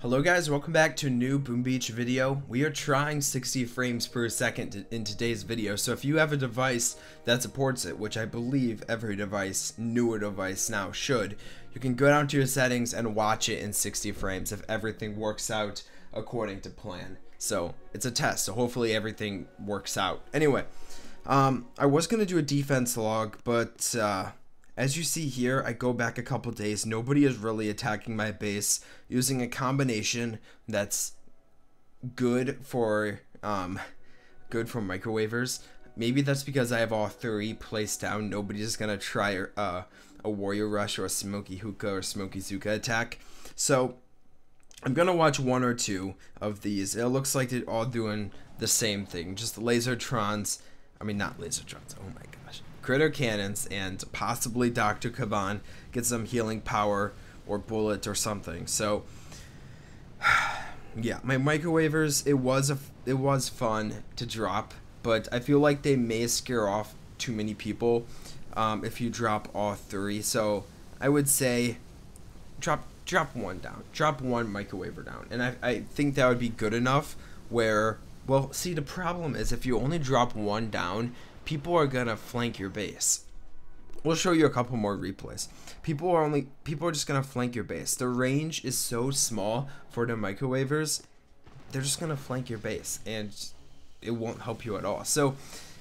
Hello guys, welcome back to a new Boom Beach video. We are trying 60 frames per second in today's video, so if you have a device that supports it, which I believe every device, newer device now should, you can go down to your settings and watch it in 60 frames if everything works out according to plan. So it's a test, so hopefully everything works out. Anyway, I was going to do a defense log, but as you see here, I go back a couple days. Nobody is really attacking my base using a combination that's good for Microwavrs. Maybe that's because I have all three placed down. Nobody's gonna try a Warrior Rush or a Smoky Hookah or Smoky Zuka attack. So I'm gonna watch one or two of these. It looks like they're all doing the same thing, just Lasertrons. I mean, not Lasertrons. Oh my gosh. Critter cannons, and possibly Dr. Kaban get some healing power or bullet or something. So yeah, my Microwavrs, it was fun to drop, but I feel like they may scare off too many people if you drop all three. So I would say drop one down, drop one Microwavr down, and I think that would be good enough. Where, well, see, the problem is if you only drop one down, people are gonna flank your base. We'll show you a couple more replays. People are just gonna flank your base. The range is so small for the Microwavrs, they're just gonna flank your base, and it won't help you at all. So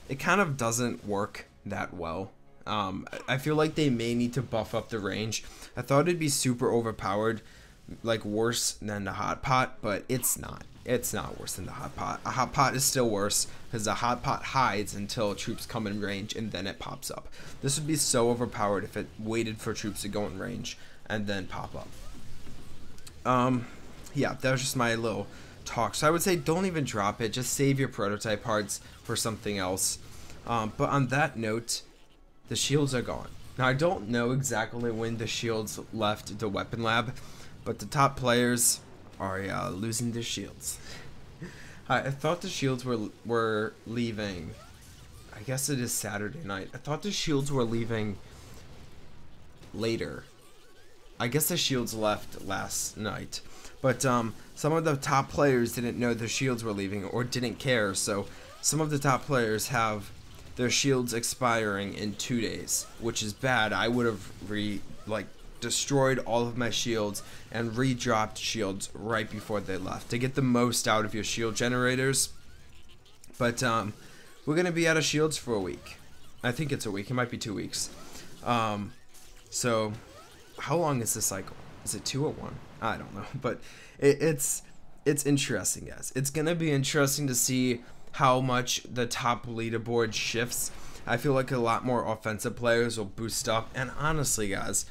it kind of doesn't work that well. I feel like they may need to buff up the range. I thought it'd be super overpowered, like worse than the hot pot, but it's not. It's not worse than the hot pot. A hot pot is still worse because the hot pot hides until troops come in range and then it pops up. This would be so overpowered if it waited for troops to go in range and then pop up. Yeah, that was just my little talk. So I would say don't even drop it. Just save your prototype parts for something else. But on that note, the shields are gone. Now I don't know exactly when the shields left the weapon lab, but the top players are losing their shields. I thought the shields were leaving. I guess it is Saturday night. I thought the shields were leaving later. I guess the shields left last night, but some of the top players didn't know their shields were leaving or didn't care. So some of the top players have their shields expiring in 2 days, which is bad. I would have destroyed all of my shields and re-dropped shields right before they left to get the most out of your shield generators. But we're gonna be out of shields for a week. I think it's a week. It might be 2 weeks. So how long is the cycle? Is it 2 or 1? I don't know, but it's interesting, guys. It's gonna be interesting to see how much the top leaderboard shifts. I feel like a lot more offensive players will boost up, and honestly, guys,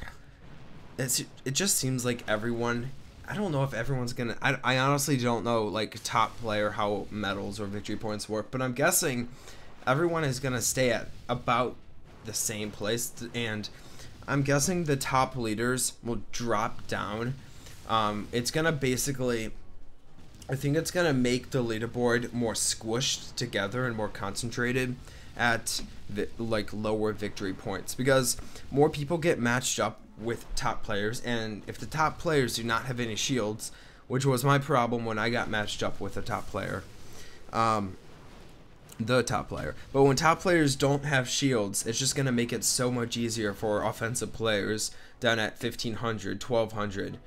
it just seems like everyone, I don't know if everyone's gonna, I honestly don't know, like, top player how medals or victory points work, but I'm guessing everyone is gonna stay at about the same place, and I'm guessing the top leaders will drop down. It's gonna basically, I think it's gonna make the leaderboard more squished together and more concentrated at lower victory points, because more people get matched up with top players, and if the top players do not have any shields, which was my problem when I got matched up with a top player, the top player, but when top players don't have shields, it's just gonna make it so much easier for offensive players down at 1500, 1200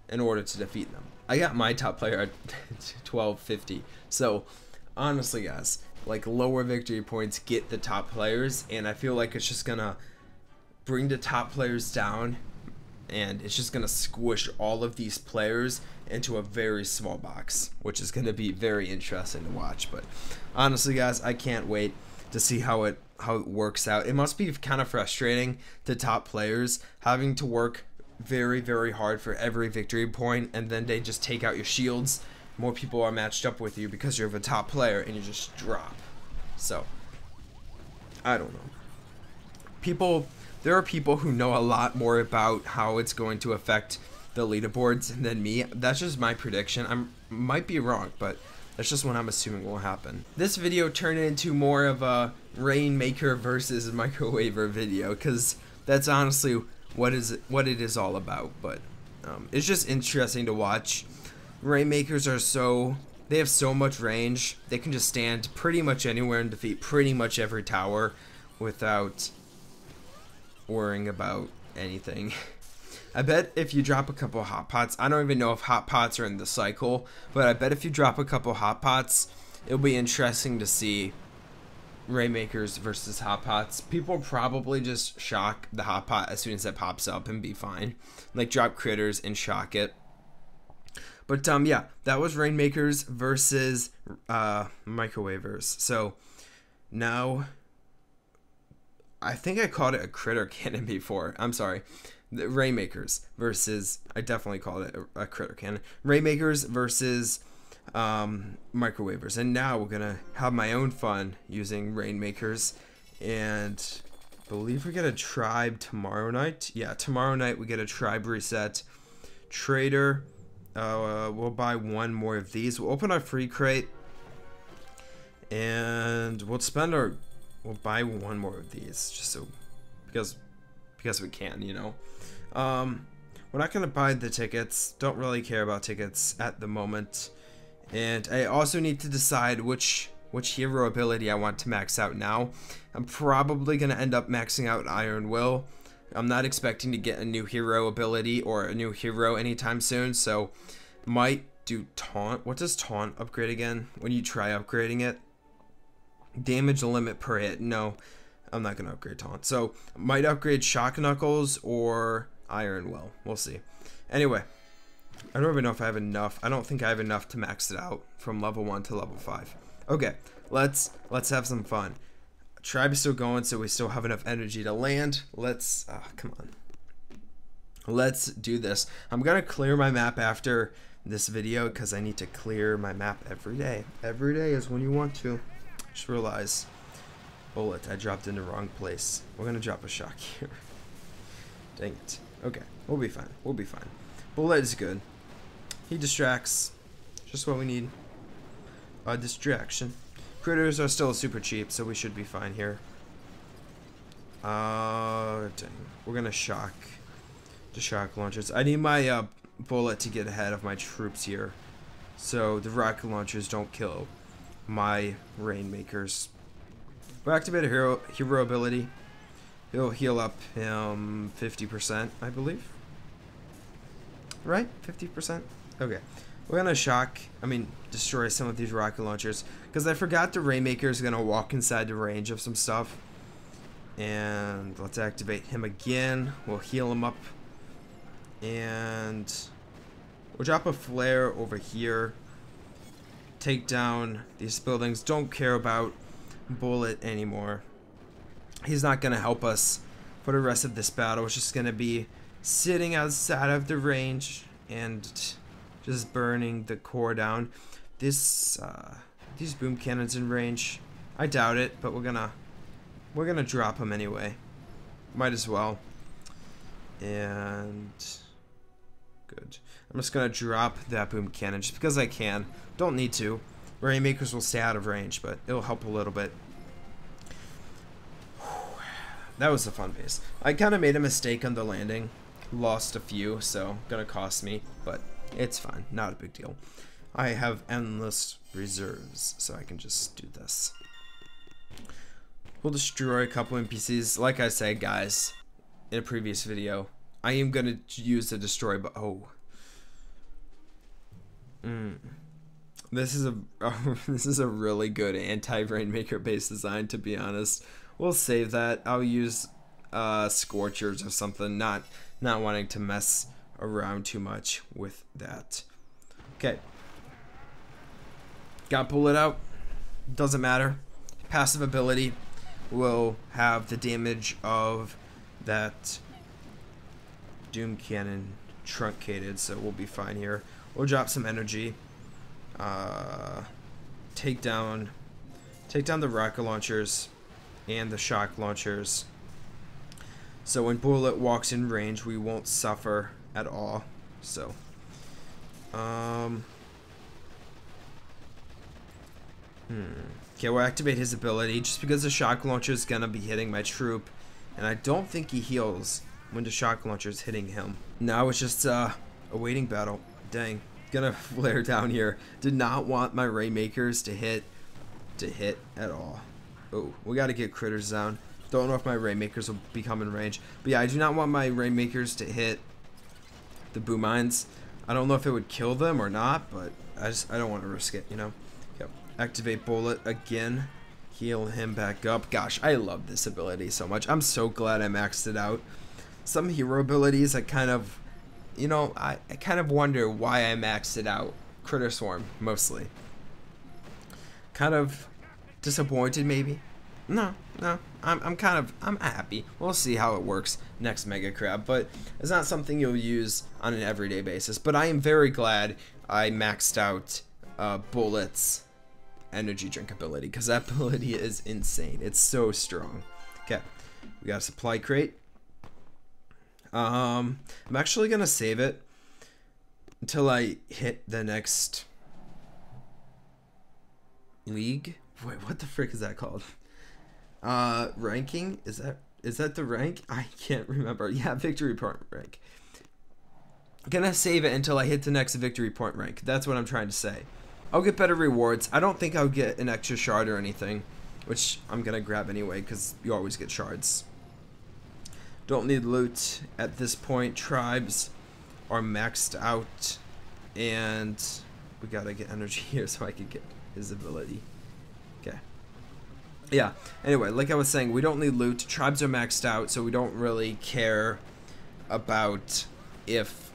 in order to defeat them. I got my top player at 1250. So honestly, guys, like, lower victory points get the top players, and I feel like it's just gonna bring the top players down, and it's just gonna squish all of these players into a very small box, which is gonna be very interesting to watch. But honestly, guys, I can't wait to see how it works out. It must be kind of frustrating to top players having to work very, very hard for every victory point, and then they just take out your shields. More people are matched up with you because you're a top player, and you just drop. So I don't know. There are people who know a lot more about how it's going to affect the leaderboards than me. That's just my prediction. I might be wrong, but that's just what I'm assuming will happen. This video turned into more of a RAINMAKER versus Microwavr video, because that's honestly what it is all about. But it's just interesting to watch Rainmakers are they have so much range. They can just stand pretty much anywhere and defeat pretty much every tower without worrying about anything. I bet if you drop a couple hot pots, I don't even know if hot pots are in the cycle, but I bet if you drop a couple hot pots, it'll be interesting to see Rainmakers versus hot pots. People probably just shock the hot pot as soon as it pops up and be fine. Like drop critters and shock it. But yeah, that was Rainmakers versus Microwavrs. So now, I think I called it a critter cannon before. I'm sorry. The Rainmakers versus, I definitely called it a critter cannon. Rainmakers versus Microwavrs. And now we're going to have my own fun using Rainmakers. And I believe we get a tribe tomorrow night. Yeah, tomorrow night we get a tribe reset. Trader. We'll buy one more of these. We'll open our free crate. And we'll buy one more of these. Just so, because we can, you know. We're not going to buy the tickets. Don't really care about tickets at the moment. And I also need to decide which hero ability I want to max out now. I'm probably going to end up maxing out Iron Will. I'm not expecting to get a new hero ability or a new hero anytime soon, so might do Taunt. What does Taunt upgrade again when you try upgrading it? Damage limit per hit. No, I'm not going to upgrade Taunt. So might upgrade Shock Knuckles or Iron Will. We'll see. Anyway, I don't even know if I have enough. I don't think I have enough to max it out from level 1 to level 5. Okay, let's have some fun. Tribe is still going, so we still have enough energy to land. Come on. Let's do this. I'm gonna clear my map after this video because I need to clear my map every day. Every day is when you want to. Just realize, bullet, I dropped in the wrong place. We're gonna drop a shock here. Dang it. Okay, we'll be fine. We'll be fine. Bullet is good. He distracts. Just what we need. A distraction. Critters are still super cheap, so we should be fine here. Dang. We're gonna shock the shock launchers. I need my bullet to get ahead of my troops here, so the rocket launchers don't kill my Rainmakers. We'll activate a hero ability. He'll heal up him 50%, I believe. Right? 50%? Okay. We're gonna destroy some of these rocket launchers. Because I forgot the Rainmaker is gonna walk inside the range of some stuff. And let's activate him again. We'll heal him up. And we'll drop a flare over here. Take down these buildings. Don't care about Bullet anymore. He's not gonna help us for the rest of this battle. It's just gonna be sitting outside of the range and just burning the core down. These boom cannons in range, I doubt it, but we're gonna drop them anyway. Might as well. And good. I'm just gonna drop that boom cannon just because I can. Don't need to. Rainmakers will stay out of range, but it'll help a little bit. That was a fun pace. I kind of made a mistake on the landing. Lost a few, so gonna cost me, but it's fine. Not a big deal. I have endless reserves, so I can just do this. We'll destroy a couple NPCs. Like I said, guys, in a previous video, I am gonna use the destroy, but this is a really good anti-Rainmaker base design, to be honest. We'll save that. I'll use Scorchers or something, not wanting to mess around too much with that. Okay. Gotta pull it out. Doesn't matter. Passive ability will have the damage of that Doom Cannon truncated, so we'll be fine here. We'll drop some energy. Take down the rocket launchers and the shock launchers. So when Bullet walks in range, we won't suffer at all. So, okay, we'll activate his ability just because the shock launcher is gonna be hitting my troop, and I don't think he heals when the shock launcher is hitting him. Now it's just a waiting battle. Dang. Gonna flare down here. Did not want my Rainmakers to hit at all. Oh, we gotta get critters down. Don't know if my Rainmakers will become in range. But yeah, I do not want my Rainmakers to hit the boom mines. I don't know if it would kill them or not, but I don't want to risk it, you know. Yep. Activate Bullet again. Heal him back up. Gosh, I love this ability so much. I'm so glad I maxed it out. Some hero abilities I kind of, you know, I kind of wonder why I maxed it out. Critter Swarm, mostly. Kind of disappointed, maybe. No, I'm happy. We'll see how it works next Mega Crab, but it's not something you'll use on an everyday basis. But I am very glad I maxed out Bullet's energy drink ability, because that ability is insane. It's so strong. Okay, we got a supply crate. I'm actually gonna save it until I hit the next league. Wait, what the frick is that called? Ranking? Is that the rank? I can't remember. Yeah, victory point rank. Gonna save it until I hit the next victory point rank. That's what I'm trying to say. I'll get better rewards. I don't think I'll get an extra shard or anything, which I'm gonna grab anyway because you always get shards. Don't need loot at this point. Tribes are maxed out, and we gotta get energy here so I can get his ability. Okay. Yeah, anyway, like I was saying, we don't need loot. Tribes are maxed out, so we don't really care about if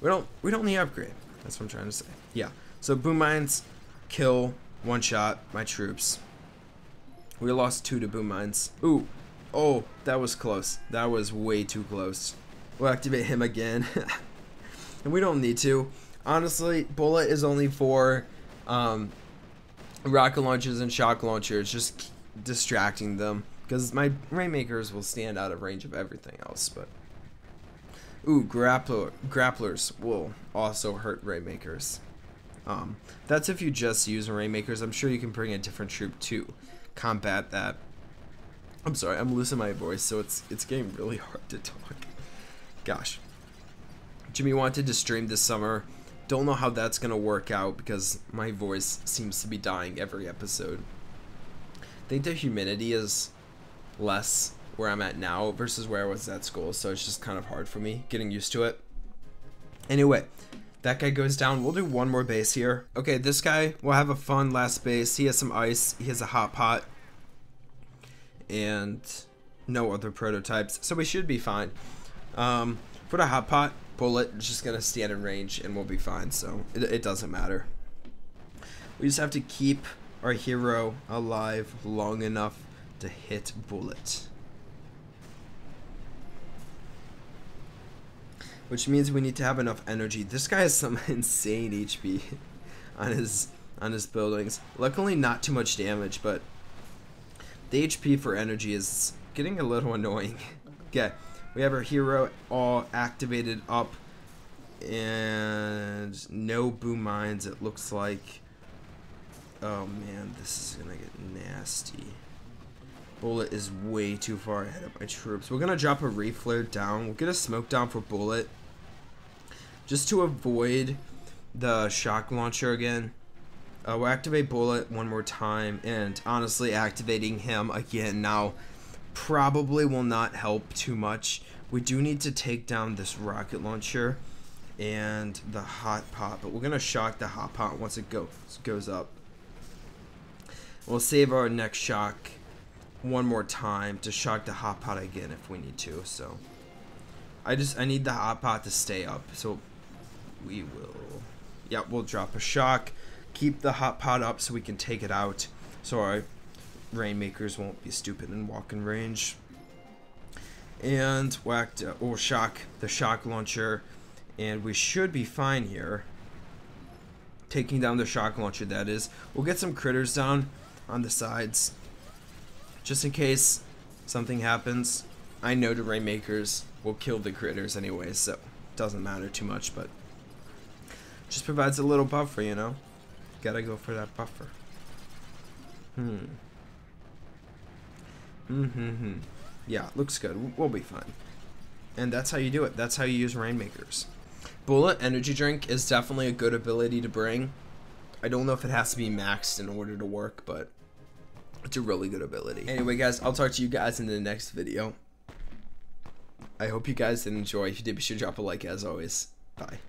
we don't need upgrade. That's what I'm trying to say. Yeah. So boom mines kill one shot my troops. We lost 2 to boom mines. Ooh. Oh, that was close. That was way too close. We'll activate him again. And we don't need to. Honestly, Bullet is only for rocket launchers and shock launchers, just distracting them, because my Rainmakers will stand out of range of everything else. But ooh, grapplers will also hurt Rainmakers. That's if you just use Rainmakers. I'm sure you can bring a different troop to combat that. I'm sorry, I'm losing my voice, so it's getting really hard to talk. Gosh. Jimmy wanted to stream this summer. Don't know how that's gonna work out because my voice seems to be dying every episode. I think the humidity is less where I'm at now versus where I was at school, so it's just kind of hard for me getting used to it. Anyway, that guy goes down. We'll do one more base here. Okay, this guy will have a fun last base. He has some ice. He has a hot pot. And no other prototypes, so we should be fine. For the hot pot, Bullet is just gonna stand in range and we'll be fine, so it doesn't matter. We just have to keep our hero alive long enough to hit Bullet, which means we need to have enough energy. This guy has some insane HP on his buildings. Luckily not too much damage, but the HP for energy is getting a little annoying. Okay, we have our hero all activated up, and no boom mines, it looks like. Oh man, this is gonna get nasty. Bullet is way too far ahead of my troops. We're gonna drop a Ray-Flare down. We'll get a smoke down for Bullet, just to avoid the shock launcher again. We'll activate Bullet one more time, and honestly, activating him again now probably will not help too much. We do need to take down this rocket launcher and the hot pot, but we're gonna shock the hot pot once it goes up. We'll save our next shock one more time to shock the hot pot again if we need to. So I need the hot pot to stay up, so we will, yeah, we'll drop a shock, keep the hot pot up so we can take it out, so our Rainmakers won't be stupid and walk in range. And we'll shock the shock launcher, and we should be fine here. Taking down the shock launcher, that is. We'll get some critters down on the sides, just in case something happens. I know the Rainmakers will kill the critters anyway, so it doesn't matter too much, but just provides a little buffer, you know? Gotta go for that buffer. Yeah, looks good. We'll be fine. And that's how you do it. That's how you use Rainmakers. Bullet energy drink is definitely a good ability to bring. I don't know if it has to be maxed in order to work, but it's a really good ability. Anyway, guys, I'll talk to you guys in the next video. I hope you guys did enjoy. If you did, be sure to drop a like as always. Bye.